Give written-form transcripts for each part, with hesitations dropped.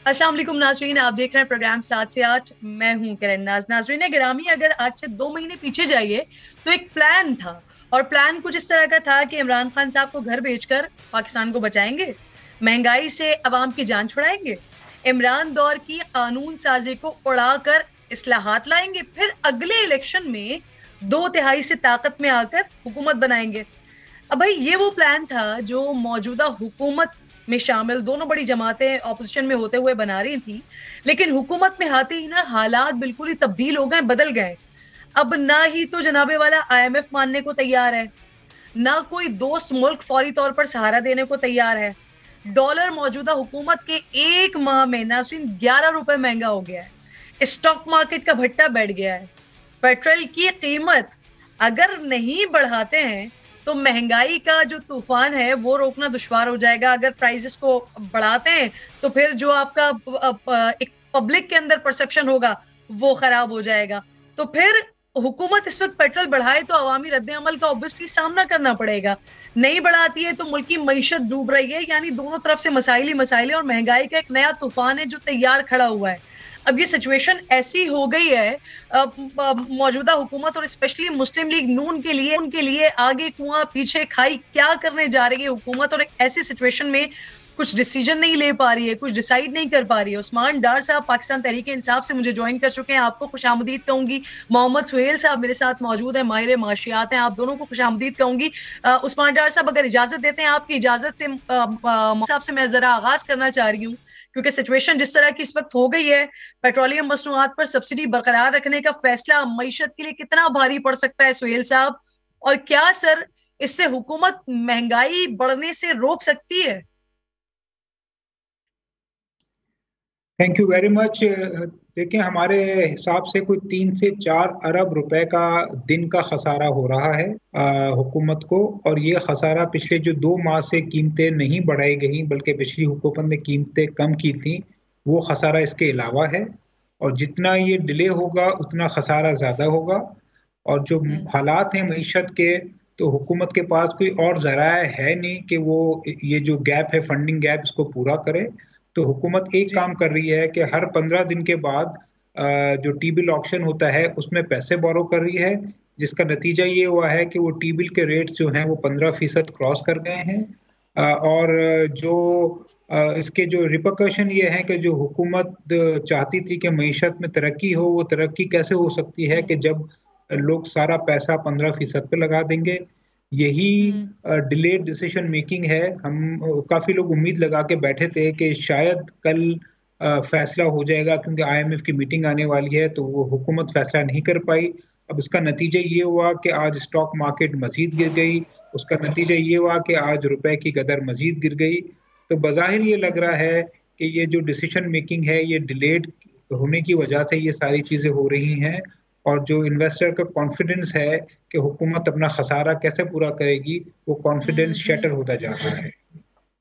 अस्सलाम वालेकुम नाजरीन, आप देख रहे हैं प्रोग्राम 7 से 8। मैं हूं किरण नाज। नाजरीन गिरामी, अगर आज से 2 महीने पीछे जाइए तो एक प्लान था। और प्लान कुछ इस तरह का था कि इमरान खान साहब को घर भेजकर पाकिस्तान को बचाएंगे, महंगाई से अवाम की जान छुड़ाएंगे, इमरान दौर की कानून साजी को उड़ाकर इस्लाहात लाएंगे, फिर अगले इलेक्शन में 2/3 से ताकत में आकर हुकूमत बनाएंगे। अब भाई, ये वो प्लान था जो मौजूदा हुकूमत में शामिल दोनों बड़ी जमातें ऑपोजिशन में होते हुए बना रही थी। लेकिन हुकूमत में आते ही ना हालात बिल्कुल ही तब्दील हो गए, बदल गए। अब ना ही तो जनाबे वाला आईएमएफ मानने को तैयार है, ना कोई दोस्त मुल्क फौरी तौर पर सहारा देने को तैयार है। डॉलर मौजूदा हुकूमत के 1 माह में नाज़रीन 11 रुपए महंगा हो गया है। स्टॉक मार्केट का भट्टा बैठ गया है। पेट्रोल की कीमत अगर नहीं बढ़ाते हैं तो महंगाई का जो तूफान है वो रोकना दुश्वार हो जाएगा। अगर प्राइसेस को बढ़ाते हैं तो फिर जो आपका एक पब्लिक के अंदर परसेप्शन होगा वो खराब हो जाएगा। तो फिर हुकूमत इस वक्त पेट्रोल बढ़ाए तो अवामी रद्द अमल का ऑब्वियसली सामना करना पड़ेगा। नहीं बढ़ाती है तो मुल्क की मईशत डूब रही है, यानी दोनों तरफ से मसाइल ही मसाइल है और महंगाई का एक नया तूफान है जो तैयार खड़ा हुआ है। अब ये सिचुएशन ऐसी हो गई है मौजूदा हुकूमत और स्पेशली मुस्लिम लीग नून के लिए, उनके लिए आगे कुआं पीछे खाई क्या करने जा रही है हुकूमत। और एक ऐसी सिचुएशन में कुछ डिसीजन नहीं ले पा रही है, कुछ डिसाइड नहीं कर पा रही है। उस्मान डार साहब पाकिस्तान तहरीक इंसाफ से मुझे ज्वाइन कर चुके हैं, आपको खुशामदीद कहूंगी। मोहम्मद सुहेल साहब मेरे साथ मौजूद है, माहिर माशियात हैं, आप दोनों को खुशामदीद कहूंगी। उस्मान डार साहब अगर इजाजत देते हैं, आपकी इजाजत से साहब से मैं जरा आगाज करना चाह रही हूँ, क्योंकि सिचुएशन जिस तरह की इस वक्त हो गई है, पेट्रोलियम मसनूआत पर सब्सिडी बरकरार रखने का फैसला मईशत के लिए कितना भारी पड़ सकता है सुहेल साहब? और क्या सर इससे हुकूमत महंगाई बढ़ने से रोक सकती है? Thank you very much. देखिए, हमारे हिसाब से कोई 3 से 4 अरब रुपए का दिन का खसारा हो रहा है हुकूमत को। और ये खसारा पिछले जो 2 माह से कीमतें नहीं बढ़ाई गई बल्कि पिछली हुकूमत ने कीमतें कम की थी, वो खसारा इसके अलावा है। और जितना ये डिले होगा उतना खसारा ज़्यादा होगा। और जो हम्म। हालात हैं मईशत के, तो हुकूमत के पास कोई और ज़राए है नहीं कि वो ये जो गैप है, फंडिंग गैप, इसको पूरा करे। तो हुकूमत एक जी। काम कर रही है कि हर 15 दिन के बाद जो टी बिल ऑक्शन होता है उसमें पैसे बोरो कर रही है, जिसका नतीजा ये हुआ है कि वो टी बिल के रेट्स जो हैं वो 15% क्रॉस कर गए हैं। और जो इसके जो रिpercussion ये है कि जो हुकूमत चाहती थी कि मईशत में तरक्की हो, वो तरक्की कैसे हो सकती है कि जब लोग सारा पैसा 15% पे लगा देंगे। यही हम्म। डिलेड डिसीजन मेकिंग है। हम काफ़ी लोग उम्मीद लगा के बैठे थे कि शायद कल फैसला हो जाएगा, क्योंकि आईएमएफ की मीटिंग आने वाली है, तो वो हुकूमत फैसला नहीं कर पाई। अब इसका नतीजा ये हुआ कि आज स्टॉक मार्केट मजीद गिर गई। उसका नतीजा ये हुआ कि आज रुपए की कदर मजीद गिर गई। तो बज़ाहिर ये लग रहा है कि ये जो डिसीजन मेकिंग है ये डिलेड होने की वजह से ये सारी चीज़ें हो रही हैं। और जो इन्वेस्टर का कॉन्फिडेंस है कि हुकूमत अपना खसारा कैसे पूरा करेगी, वो कॉन्फिडेंस शटर हम्म। होता जा रहा है।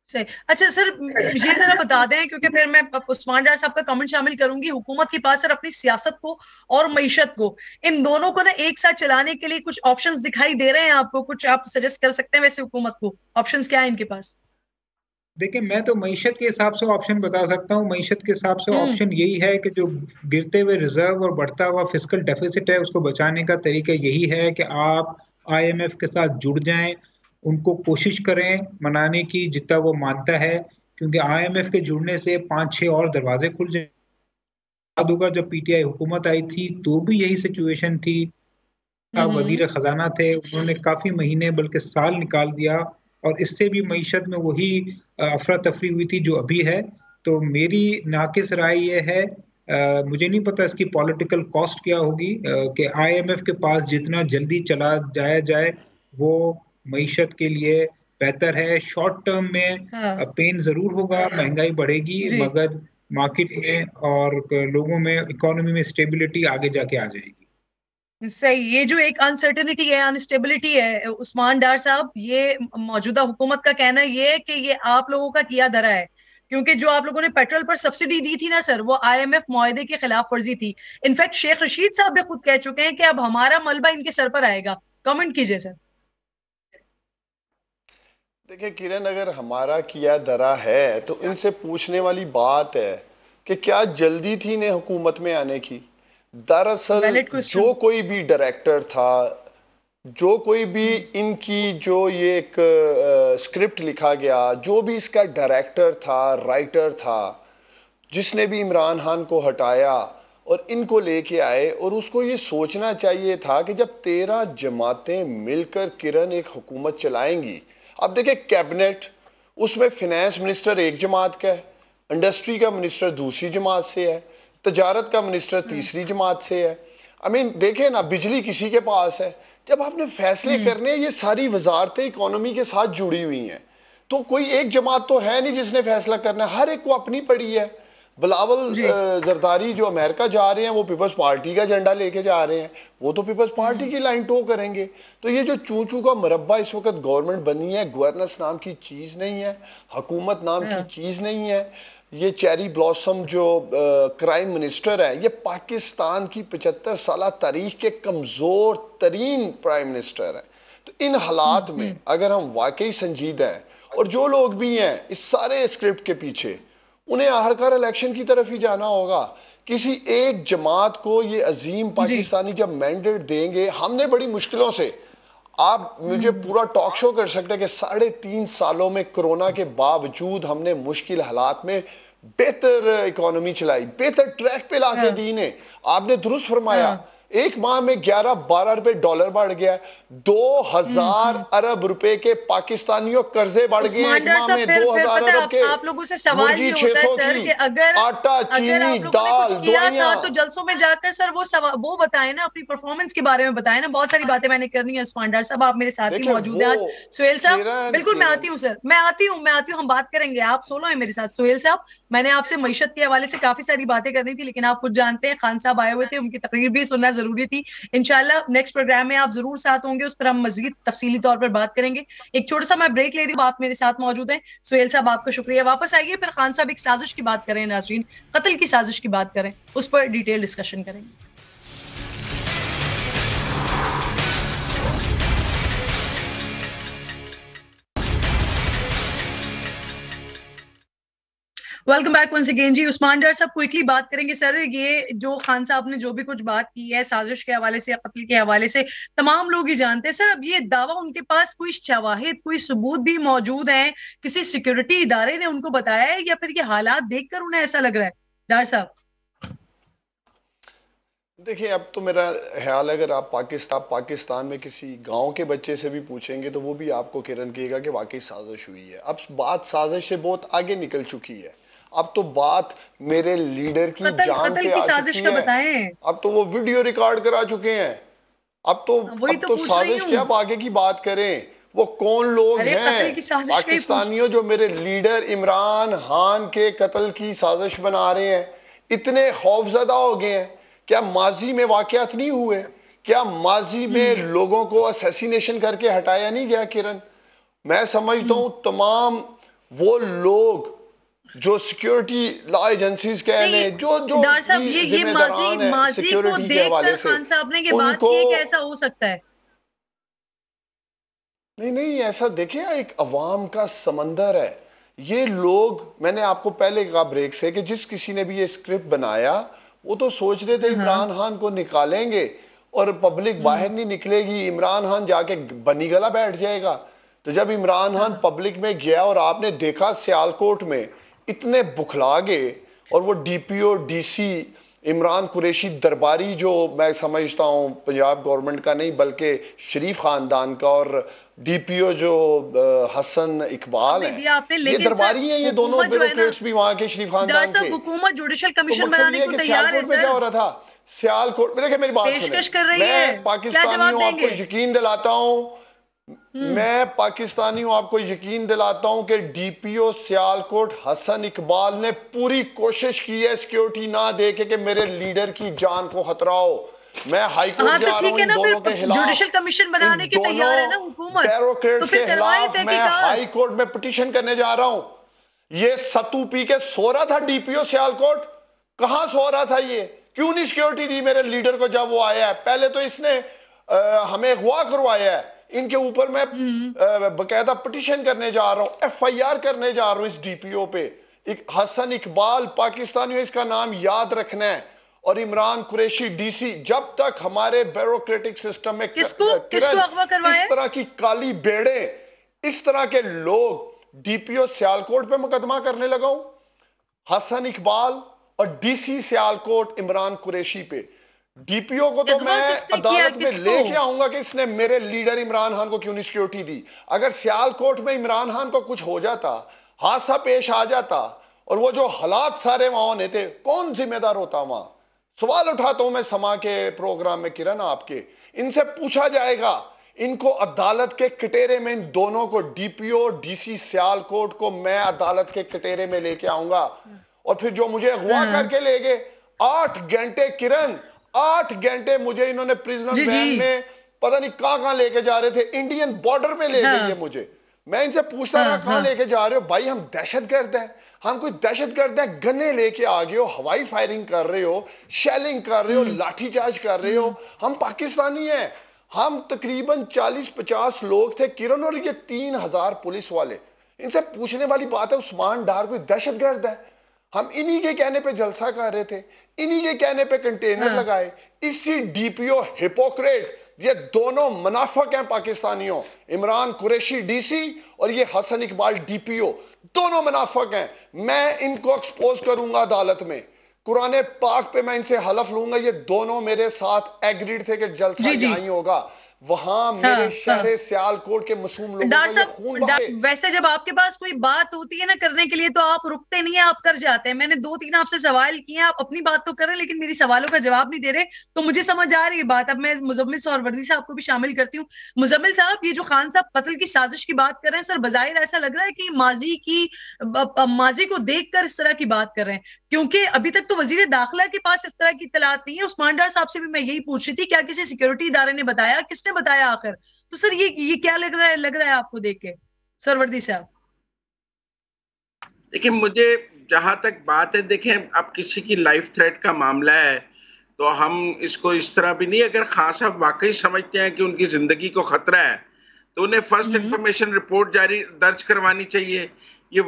सही। अच्छा सर, ये जरा बता दें, क्योंकि फिर मैं उस्मान डार साहब का कमेंट शामिल करूंगी। हुकूमत के पास सर अपनी सियासत को और मईशत को, इन दोनों को ना एक साथ चलाने के लिए कुछ ऑप्शंस दिखाई दे रहे हैं आपको? कुछ आप सजेस्ट कर सकते हैं वैसे हुकूमत को, ऑप्शंस क्या है इनके पास? देखिए, मैं तो मईशत के हिसाब से ऑप्शन बता सकता हूँ। मईशत के हिसाब से हम्म। ऑप्शन यही है कि जो गिरते हुए रिजर्व और बढ़ता हुआ फिस्कल डेफिसिट है, उसको बचाने का तरीका यही है कि आप आईएमएफ के साथ जुड़ जाएं, उनको कोशिश करें मनाने की जितना वो मानता है। क्योंकि आईएमएफ के जुड़ने से 5-6 और दरवाजे खुल जाए। याद होगा जब पीटीआई हुकूमत आई थी तो भी यही सिचुएशन थी। हम्म। वजीर खजाना थे, उन्होंने काफी महीने बल्कि साल निकाल दिया। और इससे भी मईशत में वही अफरा तफरी हुई थी जो अभी है। तो मेरी नाकिस राय ये है, मुझे नहीं पता इसकी पॉलिटिकल कॉस्ट क्या होगी, कि आईएमएफ के पास जितना जल्दी चला जाया जाए वो मईशत के लिए बेहतर है। शॉर्ट टर्म में हाँ। पेन जरूर होगा, महंगाई बढ़ेगी, जी। मगर मार्केट में और लोगों में, इकोनॉमी में स्टेबिलिटी आगे जाके आ जाएगी। सही। ये जो एक अनसर्टेनिटी है, अनस्टेबिलिटी है, उस्मान डार साहब, ये मौजूदा हुकूमत का कहना ये है कि ये आप लोगों का किया धरा है। क्योंकि जो आप लोगों ने पेट्रोल पर सब्सिडी दी थी ना सर, वो आईएमएफ मुआहदे की खिलाफ वर्जी थी। इनफैक्ट शेख रशीद साहब भी खुद कह चुके हैं कि अब हमारा मलबा इनके सर पर आएगा। कमेंट कीजिए सर। देखिए किरण, अगर हमारा किया धरा है तो इनसे पूछने वाली बात है। कि क्या जल्दी थी इन्हें हुकूमत में आने की? दरअसल वैलिड क्वेश्चन। जो कोई भी डायरेक्टर था, जो कोई भी इनकी जो ये एक स्क्रिप्ट लिखा गया, जो भी इसका डायरेक्टर था, राइटर था, जिसने भी इमरान खान को हटाया और इनको लेके आए, और उसको ये सोचना चाहिए था कि जब 13 जमातें मिलकर किरण एक हुकूमत चलाएंगी। अब देखिए कैबिनेट, उसमें फाइनेंस मिनिस्टर एक जमात का है, इंडस्ट्री का मिनिस्टर दूसरी जमात से है, तजारत का मिनिस्टर तीसरी जमात से है। आई मीन देखें ना, बिजली किसी के पास है। जब आपने फैसले करने, ये सारी वजारतें इकोनॉमी के साथ जुड़ी हुई हैं, तो कोई एक जमात तो है नहीं जिसने फैसला करना है, हर एक को अपनी पड़ी है। बिलावल जरदारी जो अमेरिका जा रहे हैं, वो पीपल्स पार्टी का झंडा लेके जा रहे हैं, वो तो पीपल्स पार्टी की लाइन टो करेंगे। तो ये जो चू चू का मुरब्बा इस वक्त गवर्नमेंट बनी है, गवर्नेंस नाम की चीज नहीं है, हुकूमत नाम की चीज नहीं है। ये चेरी ब्लॉसम जो क्राइम मिनिस्टर है, ये पाकिस्तान की 75 साल तारीख के कमजोर तरीन प्राइम मिनिस्टर है। तो इन हालात में अगर हम वाकई संजीदा हैं, और जो लोग भी हैं इस सारे स्क्रिप्ट के पीछे, उन्हें आखिरकार इलेक्शन की तरफ ही जाना होगा। किसी एक जमात को ये अजीम पाकिस्तानी जब मैंडेट देंगे, हमने बड़ी मुश्किलों से, आप मुझे पूरा टॉक शो कर सकते हैं कि 3.5 सालों में कोरोना के बावजूद हमने मुश्किल हालात में बेहतर इकोनॉमी चलाई, बेहतर ट्रैक पे लाके दी ने। आपने दुरुस्त फरमाया, एक माह में 11-12 रुपए डॉलर बढ़ गया, 2000 अरब रुपए के पाकिस्तानियों कर्जे बढ़ गए एक माह में, 2000 अरब के। आप लोगों से सवाल ये होता है सर कि अगर आटा, चीनी, दाल, दवाइयां, तो जलसों में जाकर सर वो बताए ना, अपनी परफॉर्मेंस के बारे में बताए ना। बहुत सारी बातें मैंने करनी है उस्मान साहब, आप मेरे साथ ही मौजूद हैं आज। सुहेल साहब बिल्कुल, मैं आती हूँ सर, मैं आती हूँ, हम बात करेंगे, आप सोलो है मेरे साथ। सुहेल साहब, मैंने आपसे मईशत के हवाले से काफी सारी बातें करनी थी, लेकिन आप खुद जानते हैं खान साहब आए हुए थे, उनकी तकरीर भी सुनना जरूरी थी। इंशाल्लाह नेक्स्ट प्रोग्राम में आप जरूर साथ होंगे, उस पर हम मजीद तफसीली तौर पर बात करेंगे। एक छोटा सा मैं ब्रेक ले रही हूँ, आप मेरे साथ मौजूद हैं। सुहेल साहब आपका शुक्रिया, वापस आइए, फिर खान साहब एक साजिश की बात करें, नाज़रीन कत्ल की साजिश की बात करें, उस पर डिटेल डिस्कशन करेंगे। वेलकम बैक वंस अगेन जी। उस्मान डार साहब क्विकली बात करेंगे सर, ये जो खान साहब ने जो भी कुछ बात की है साजिश के हवाले से या कत्ल के हवाले से, तमाम लोग ही जानते हैं सर। अब ये दावा, उनके पास कोई शवाहिद, कोई सबूत भी मौजूद हैं, किसी सिक्योरिटी इदारे ने उनको बताया है, या फिर ये हालात देखकर उन्हें ऐसा लग रहा है? डार साहब देखिए, अब तो मेरा ख्याल है, अगर आप पाकिस्तान में किसी गांव के बच्चे से भी पूछेंगे तो वो भी आपको किरण कहेगा कि वाकई साजिश हुई है। अब बात साजिश से बहुत आगे निकल चुकी है। अब तो बात मेरे लीडर की जान पे आ चुकी है। अब तो वो वीडियो रिकॉर्ड करा चुके हैं। अब तो साजिश क्या, अब आगे की बात करें। वो कौन लोग हैं पाकिस्तानियों जो मेरे लीडर इमरान खान के कत्ल की साजिश बना रहे हैं? इतने खौफजदा हो गए हैं। क्या माजी में वाकयात नहीं हुए? क्या माजी में लोगों को असैसिनेशन करके हटाया नहीं गया? किरण, मैं समझता हूं तमाम वो लोग जो सिक्योरिटी लॉ एजेंसीज कह लें, जो जिम्मेदारान है सिक्योरिटी के हवाले से, खान साहब ने ये बात की, कैसा हो सकता है? नहीं, ऐसा देखिए, एक अवाम का समंदर है ये लोग। मैंने आपको पहले कहा ब्रेक से कि जिस किसी ने भी ये स्क्रिप्ट बनाया, वो तो सोच रहे थे इमरान खान को निकालेंगे और पब्लिक बाहर नहीं निकलेगी, इमरान खान जाके बनी गला बैठ जाएगा। तो जब इमरान खान पब्लिक में गया और आपने देखा सियालकोट में इतने बुखला गए, और वो डीपीओ डीसी इमरान कुरैशी दरबारी, जो मैं समझता हूं पंजाब गवर्नमेंट का नहीं बल्कि शरीफ खानदान का, और डीपीओ जो हसन इकबाल है, ये दरबारी हैं। ये दोनों ब्यूरोक्रेट्स भी वहां के शरीफ खानदान के। हुकूमत जुडिशल कमीशन बनाने को तैयार है। क्या हो रहा था सियालकोट में? देखिए मेरी बात सुनिए, मैं पाकिस्तानियों आपको यकीन दिलाता हूं, मैं पाकिस्तानी हूं, आपको यकीन दिलाता हूं कि डीपीओ सियालकोट हसन इकबाल ने पूरी कोशिश की है सिक्योरिटी ना देके कि मेरे लीडर की जान को खतरा हो। मैं हाईकोर्ट जा रहा हूं इन दोनों के खिलाफ, जुडिशल कमीशन बनाने के तैयार है ना हुकूमत, ब्यूरोक्रेट्स के खिलाफ मैं हाईकोर्ट में पिटीशन करने जा रहा हूं। ये सतू पी के सो रहा था डीपीओ सियालकोट, कहां सो रहा था ये? क्यों नहीं सिक्योरिटी दी मेरे लीडर को जब वो आया है? पहले तो इसने हमें अगवा करवाया है। इनके ऊपर मैं बकायदा पिटीशन करने जा रहा हूं, एफआईआर करने जा रहा हूं इस डीपीओ पे। हसन इकबाल पाकिस्तानियों इसका नाम याद रखना है, और इमरान कुरैशी डीसी। जब तक हमारे ब्यूरोक्रेटिक सिस्टम में किसको अगवा करवाया? इस तरह की काली बेड़े, इस तरह के लोग डीपीओ सियालकोट पे मुकदमा करने लगाऊं, हसन इकबाल और डीसी सियालकोट इमरान कुरैशी पे। डीपीओ को तो मैं अदालत में लेके आऊंगा कि इसने मेरे लीडर इमरान खान को क्यों नहीं सिक्योरिटी दी। अगर सियालकोट में इमरान खान को कुछ हो जाता, हादसा पेश आ जाता, और वो जो हालात सारे वहां होने थे, कौन जिम्मेदार होता? वहां सवाल उठाता हूं मैं समा के प्रोग्राम में, किरण आपके, इनसे पूछा जाएगा, इनको अदालत के कटेरे में, इन दोनों को, डीपीओ डीसी सियालकोट को मैं अदालत के कटेरे में लेके आऊंगा। और फिर जो मुझे अगवा करके ले गए 8 घंटे, किरण 8 घंटे मुझे इन्होंने प्रिजनर वैन में पता नहीं कहां लेके जा रहे थे, इंडियन बॉर्डर पे ले गए मुझे। मैं इनसे पूछता रहा कहां लेके जा रहे हो? भाई हम दहशतगर्द हैं, हम कोई दहशतगर्द है, गन्ने लेके आ गए हो, हवाई फायरिंग कर रहे हो, शेलिंग कर रहे हो, लाठीचार्ज कर रहे हो। हम पाकिस्तानी हैं। हम तकरीबन 40-50 लोग थे किरण, और ये 3000 पुलिस वाले। इनसे पूछने वाली बात है, उस्मान डार कोई दहशतगर्द है? हम इन्हीं के कहने पे जलसा कर रहे थे, इन्हीं के कहने पे कंटेनर लगाए। इसी डीपीओ हिपोक्रेट, ये दोनों मुनाफिक हैं पाकिस्तानियों, इमरान कुरैशी डीसी और ये हसन इकबाल डीपीओ, दोनों मुनाफिक हैं। मैं इनको एक्सपोज करूंगा अदालत में, कुरान पाक पे मैं इनसे हलफ लूंगा, ये दोनों मेरे साथ एग्रीड थे कि जलसा यहीं होगा। वहां मेरे शहर सियालकोट के मासूम लोगों का खून बहे। वैसे जब आपके पास कोई बात होती है ना करने के लिए, तो आप रुकते नहीं है, आप कर जाते हैं। मैंने 2-3 आपसे सवाल किए, आप अपनी बात तो कर रहे हैं लेकिन मेरी सवालों का जवाब नहीं दे रहे। तो मुझे समझ आ रही है बात। अब मैं मुजम्मिल सोहरवर्दी साहब को भी शामिल करती हूँ। मुजम्मिल साहब, ये जो खान साहब कत्ल की साजिश की बात कर रहे हैं, सर बजाहिर ऐसा लग रहा है कि माजी को देखकर इस तरह की बात कर रहे हैं, क्योंकि अभी तक तो वजीर दाखिला के पास इस तरह की इत्तलात नहीं है। उस्मान डार साहब से भी मैं यही पूछ रही थी, क्या किसी सिक्योरिटी इदारे ने बताया? किसने बताया आखिर? तो सर ये क्या लग रहा है आपको देख के, सरवर्दी साहब? देखिए, मुझे जहां तक बात है, देखें अब किसी की लाइफ थ्रेट का मामला है तो हम इसको इस तरह भी नहीं, अगर खान साहब वाकई समझते हैं कि उनकी जिंदगी को खतरा है तो उन्हें फर्स्ट इंफॉर्मेशन रिपोर्ट दर्ज करवानी चाहिए। ये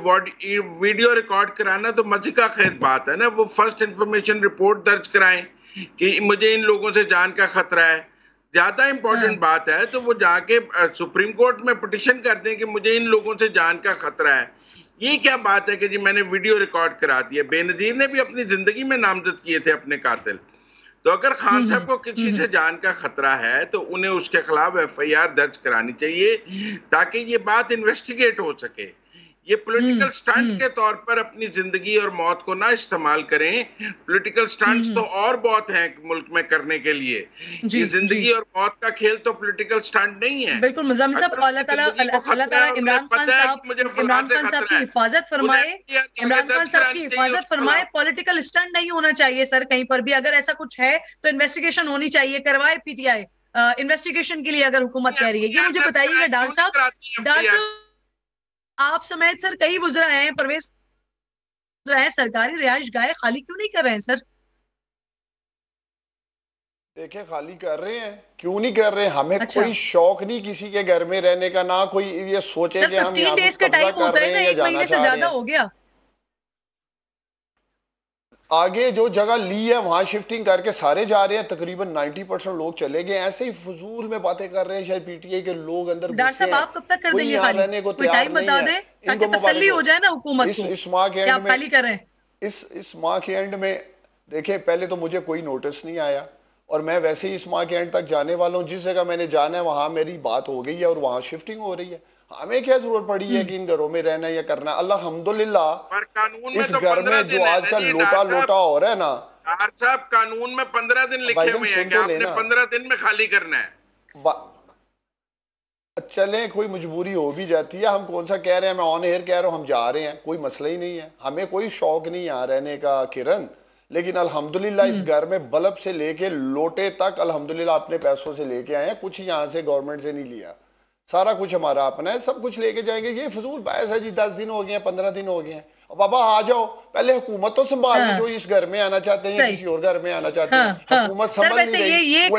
वीडियो रिकॉर्ड कराना तो मजे का खेत बात है ना, वो फर्स्ट इंफॉर्मेशन रिपोर्ट दर्ज कराएं कि मुझे इन लोगों से जान का खतरा है। ज्यादा इंपॉर्टेंट बात है तो वो जाके सुप्रीम कोर्ट में पिटिशन कर दें कि मुझे इन लोगों से जान का खतरा है। ये क्या बात है कि जी मैंने वीडियो रिकॉर्ड करा दिया? बेनजीर ने भी अपनी जिंदगी में नामजद किए थे अपने कातिल। तो अगर खान साहब को किसी से जान का खतरा है तो उन्हें उसके खिलाफ एफआईआर दर्ज करानी चाहिए ताकि ये बात इन्वेस्टिगेट हो सके। ये पॉलिटिकल स्टंट के तौर पर अपनी जिंदगी और मौत को ना इस्तेमाल करें। पॉलिटिकल स्टंट्स तो और बहुत हैं मुल्क में करने के लिए। ये जिंदगी और मौत का खेल तो पॉलिटिकल स्टंट नहीं है। बिल्कुल मुज़म्मिल साहब, अल्लाह ताला इमरान खान साहब की हिफाजत फरमाए, इमरान खान साहब की हिफाजत फरमाए। पॉलिटिकल स्टंट नहीं होना चाहिए सर कहीं पर भी। अगर ऐसा कुछ है तो इन्वेस्टिगेशन होनी चाहिए, करवाए पीटीआई इन्वेस्टिगेशन के लिए अगर हुकूमत कह रही है। ये मुझे बताइएगा डॉक्टर साहब, आप समेत सर कई वुज़रा हैं, परवेज हैं, सरकारी रिहाइश गाह खाली क्यों नहीं कर रहे हैं सर? देखिए, खाली कर रहे हैं, क्यों नहीं कर रहे हैं? हमें कोई शौक नहीं किसी के घर में रहने का, ना कोई ये सोचे कि हम यहाँ पे कब्जा कर रहे हैं या जाना चाह रहे हैं। हो गया आगे जो जगह ली है वहां शिफ्टिंग करके सारे जा रहे हैं, तकरीबन 90% लोग चले गए। ऐसे ही फजूल में बातें कर रहे हैं शायद पीटीआई के लोग अंदर। डॉक्टर साहब, आप कब तक कर देंगे खाली? रहने को तैयार नहीं है, ताकि तसल्ली हो जाए ना हुकूमत को। इस माह के एंड में खाली कर रहे हैं। इस माह के एंड में देखें, पहले तो मुझे कोई नोटिस नहीं आया और मैं वैसे ही इस माह के एंड तक जाने वाला हूँ। जिस जगह मैंने जाना है वहां मेरी बात हो गई है और वहां शिफ्टिंग हो रही है। हमें क्या जरूरत पड़ी है कि इन घरों में रहना या करना? अल्हम्दुलिल्लाह इस घर में जो आजकल लोटा हो रहा है ना साहब, कानून में 15 दिन लिखे हुए हैं कि आपने 15 दिन में खाली करना है। चलें, कोई मजबूरी हो भी जाती है। हम कौन सा कह रहे हैं, मैं ऑन एयर कह रहा हूं हम जा रहे हैं, कोई मसला ही नहीं है। हमें कोई शौक नहीं यहाँ रहने का किरण, लेकिन अल्हम्दुलिल्लाह इस घर में बल्ब से लेके लोटे तक अल्हम्दुलिल्लाह अपने पैसों से लेके आए हैं। कुछ यहाँ से गवर्नमेंट से नहीं लिया, सारा कुछ हमारा अपना है, सब कुछ लेके जाएंगे। ये फजूल बहस है जी, 10 दिन हो गए हैं, 15 दिन हो गए हैं। बाबा आ जाओ, पहले हुकूमत तो संभाल ली, जो इस घर में आना चाहते हैं किसी और घर में आना चाहते हैं, हुकूमत संभाल नहीं रही। ये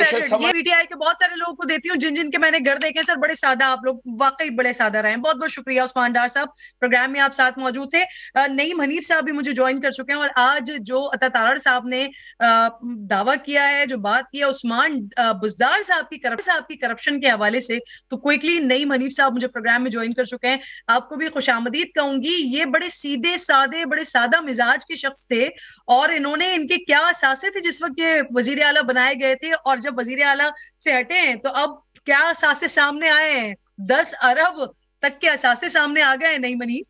पीटीआई के बहुत सारे लोगों को देती हूँ जिन के मैंने घर देखे सर, बड़े सादा आप लोग, वाकई बड़े सादा रहे। बहुत बहुत शुक्रिया उस्मान डार साहब, प्रोग्राम में आप साथ मौजूद थे। नईम हनीफ साहब भी मुझे ज्वाइन कर चुके हैं, और आज जो अता तारड़ साहब ने दावा किया है, जो बात किया उस्मान बुजदार साहब की करप्शन के हवाले से, तो क्विकली नईम हनीफ साहब मुझे प्रोग्राम में ज्वाइन कर चुके हैं। आपको भी खुशामदीद कहूंगी। ये बड़े सीधे सादे, बड़े सादा मिजाज के शख्स थे, और इन्होंने, इनके क्या असासे थे जिस वक्त ये वजीर आला बनाए गए थे, और जब वजीर आला से हटे हैं तो अब क्या असासे सामने आए हैं? 10 अरब तक के असासे सामने आ गए हैं। नहीं मनीष,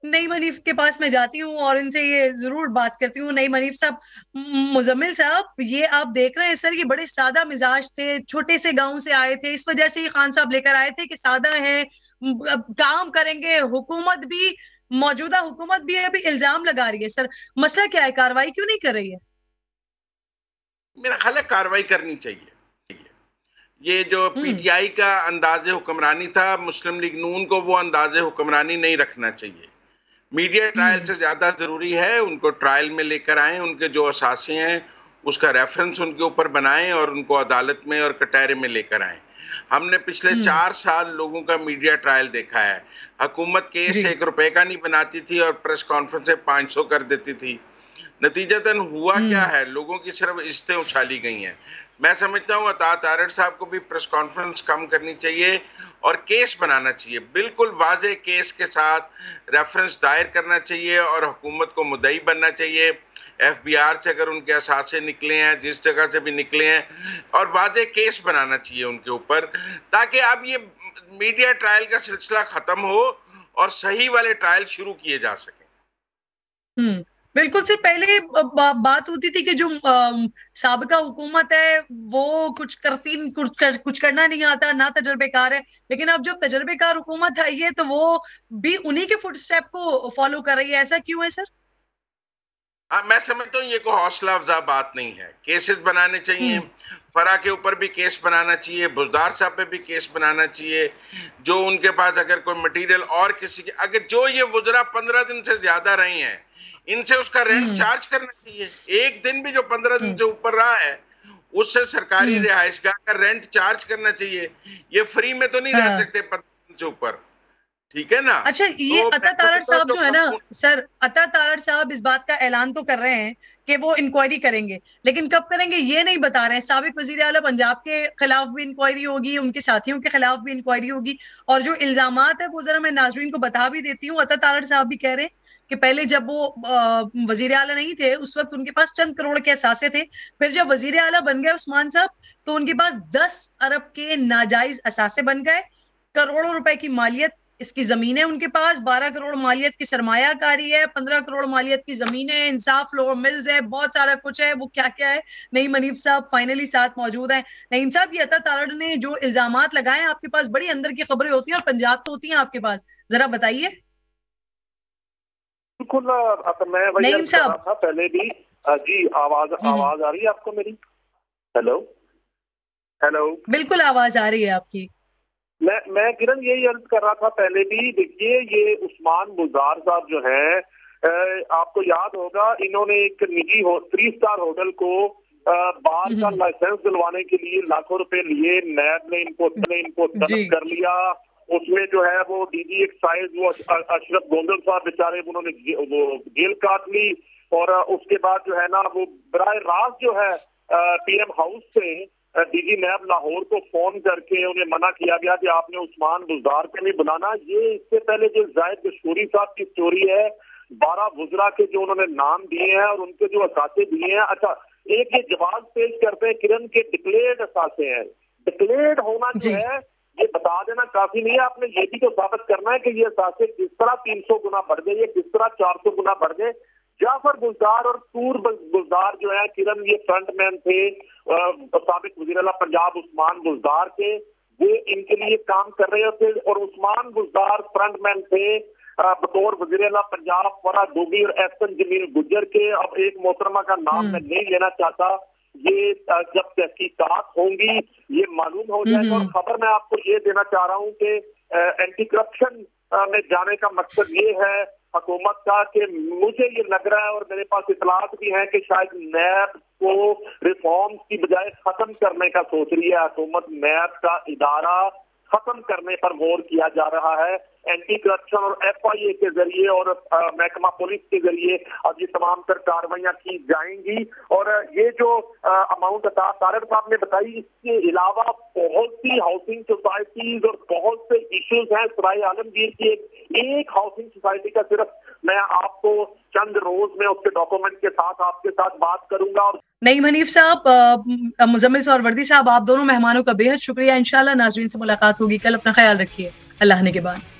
नईम हनीफ के पास मैं जाती हूँ और इनसे ये जरूर बात करती हूँ। नईम हनीफ साहब, मुजम्मिल साहब, ये आप देख रहे हैं सर, ये बड़े सादा मिजाज थे, छोटे से गांव से आए थे, इस वजह से ही खान साहब लेकर आए थे कि सादा है, काम करेंगे। हुकूमत भी, मौजूदा हुकूमत भी अभी इल्जाम लगा रही है। सर मसला क्या है, कार्रवाई क्यों नहीं कर रही है? मेरा ख्याल है कार्रवाई करनी चाहिए। ये जो पीटीआई का अंदाजे हुक्मरानी था, मुस्लिम लीग नून को वो अंदाजे हुक्मरानी नहीं रखना चाहिए। मीडिया ट्रायल से ज्यादा जरूरी है, उनको ट्रायल में लेकर आए, उनके जो असासे हैं उसका रेफरेंस उनके ऊपर बनाएं और उनको अदालत में और कटहरे में लेकर आए। हमने पिछले 4 साल लोगों का मीडिया ट्रायल देखा है। हुकूमत केस 1 रुपए का नहीं बनाती थी और प्रेस कॉन्फ्रेंस 500 कर देती थी। नतीजतन हुआ क्या है, लोगों की सिर्फ इज्जतें उछाली गई हैं। मैं समझता हूँ अता तारड़ साहब को भी प्रेस कॉन्फ्रेंस कम करनी चाहिए और केस बनाना चाहिए, बिल्कुल वाज़ेह केस के साथ रेफरेंस दायर करना चाहिए, और हुकूमत को मुद्दई बनना चाहिए। एफबीआर से अगर उनके असासे निकले हैं, जिस जगह से भी निकले हैं, और वाज़ेह केस बनाना चाहिए उनके ऊपर, ताकि अब ये मीडिया ट्रायल का सिलसिला खत्म हो और सही वाले ट्रायल शुरू किए जा सकें। बिल्कुल सर, पहले बात होती थी कि जो साबिका हुकूमत है वो कुछ करना नहीं आता, ना तजर्बेकार है, लेकिन अब जब तजर्बेकार हुकूमत आई है तो वो भी उन्हीं के फुटस्टेप को फॉलो कर रही है। ऐसा क्यों है सर? मैं समझता हूँ ये कोई हौसला अफजा बात नहीं है। केसेस बनाने चाहिए, फरा के ऊपर भी केस बनाना चाहिए, बुजदार साहब पे भी केस बनाना चाहिए, जो उनके पास अगर कोई मटेरियल और किसी के, अगर जो ये वुजरा 15 दिन से ज्यादा रहे हैं, इनसे उसका रेंट चार्ज करना चाहिए। एक दिन भी जो 15 दिन से ऊपर रहा है उससे सरकारी रिहायशगाह का रेंट चार्ज करना चाहिए। ये फ्री में तो नहीं रह सकते 15 दिन से ऊपर, ठीक है ना? अच्छा, ये तो अता तारड़ साहब जो है ना सर, अता तारड़ साहब इस बात का ऐलान तो कर रहे हैं कि वो इंक्वायरी करेंगे, लेकिन कब करेंगे ये नहीं बता रहे हैं। साबिक वजीर आला पंजाब के खिलाफ भी इंक्वायरी होगी, उनके साथियों के खिलाफ भी इंक्वायरी होगी, और जो इल्जामात है वो जरा मैं नाजरीन को बता भी देती हूँ। अता तारड़ साहब भी कह रहे हैं कि पहले जब वो वजीर आला नहीं थे उस वक्त उनके पास चंद करोड़ के असासे थे, फिर जब वजीर आला बन गए उस्मान साहब तो उनके पास 10 अरब के नाजायज असासे बन गए, करोड़ों रुपए की मालियत इसकी जमीनें उनके पास, 12 करोड़ मालियत की सरमायाकारी है, 15 करोड़ मालियत की जमीनें, इंसाफ फ्लोर मिल्स है, बहुत सारा कुछ है। वो क्या क्या है, नईम हनीफ साहब फाइनली साथ मौजूद हैं। नईम साहब, ये अता तारड़ ने जो इल्जामात लगाए, आपके पास बड़ी अंदर की खबरें होती हैं और पंजाब तो होती हैं आपके पास, जरा बताइए। बिल्कुल, मैं वही अर्ज कर रहा था पहले भी। जी, आवाज आ रही है आपको मेरी? हेलो हेलो, बिल्कुल आवाज आ रही है आपकी। मैं किरण यही अर्ज कर रहा था पहले भी। देखिए, ये उस्मान बुज़दार साहब जो है, आपको याद होगा, इन्होंने एक निजी 3 स्टार होटल को बार का लाइसेंस दिलवाने के लिए लाखों रुपए लिए। नैब ने इनको तलब कर लिया। उसमें जो है वो डीजी एक्साइज, वो अशरफ गोंदल साहब बेचारे, उन्होंने वो जेल काट ली। और उसके बाद जो है ना, वो बराह रास्त जो है पीएम हाउस से डीजी नैब लाहौर को फोन करके उन्हें मना किया गया कि आपने उस्मान बुज़दार को नहीं बुलाना। ये इससे पहले जो जाहिद गशूरी साहब की स्टोरी है, 12 वुज़रा के जो उन्होंने नाम दिए हैं और उनके जो असासे दिए हैं। अच्छा, एक ये जवाब पेश करते हैं किरण के, डिक्लेयर्ड असासे हैं। डिक्लेयर्ड होना जो है ये बता देना काफी नहीं है, आपने ये भी तो साबित करना है कि ये असासे किस तरह 300 गुना बढ़ गए, ये किस तरह 400 गुना बढ़ गए। जाफर बुज़दार और तूर बुज़दार जो है किरण, ये फ्रंटमैन थे साबिक वज़ीर आला पंजाब उस्मान बुज़दार के, वो इनके लिए काम कर रहे थे। और उस्मान बुज़दार फ्रंटमैन थे बतौर वज़ीर आला पंजाब फरा डोबी और एहसन जमील गुज्जर के। अब एक मोहतरमा का नाम मैं नहीं लेना चाहता, ये जब तहकीकात होंगी ये मालूम हो जाएगा। और खबर मैं आपको ये देना चाह रहा हूँ कि एंटी करप्शन में जाने का मकसद ये है हुकूमत का कि मुझे ये लग रहा है और मेरे पास इतलात भी है कि शायद नैब को रिफॉर्म्स की बजाय खत्म करने का सोच रही है हुकूमत। नैब का इदारा खत्म करने पर गौर किया जा रहा है। एंटी करप्शन और FIA के जरिए और महकमा पुलिस के जरिए अब ये तमाम तर कार्रवाइयां की जाएंगी। और ये जो अमाउंट तारड़ साहब ने बताई, इसके अलावा बहुत सी हाउसिंग सोसाइटीज और बहुत से इश्यूज हैं। सराय आलमगीर की एक हाउसिंग सोसाइटी का सिर्फ मैं आपको चंद रोज में उसके डॉक्यूमेंट के साथ आपके साथ बात करूंगा। और नईम हनीफ साहब, मुजम्मिल सहरवर्दी साहब, आप दोनों मेहमानों का बेहद शुक्रिया। इंशाल्लाह नाजरीन से मुलाकात होगी कल। अपना ख्याल रखिए। अल्लाह ने के बाद।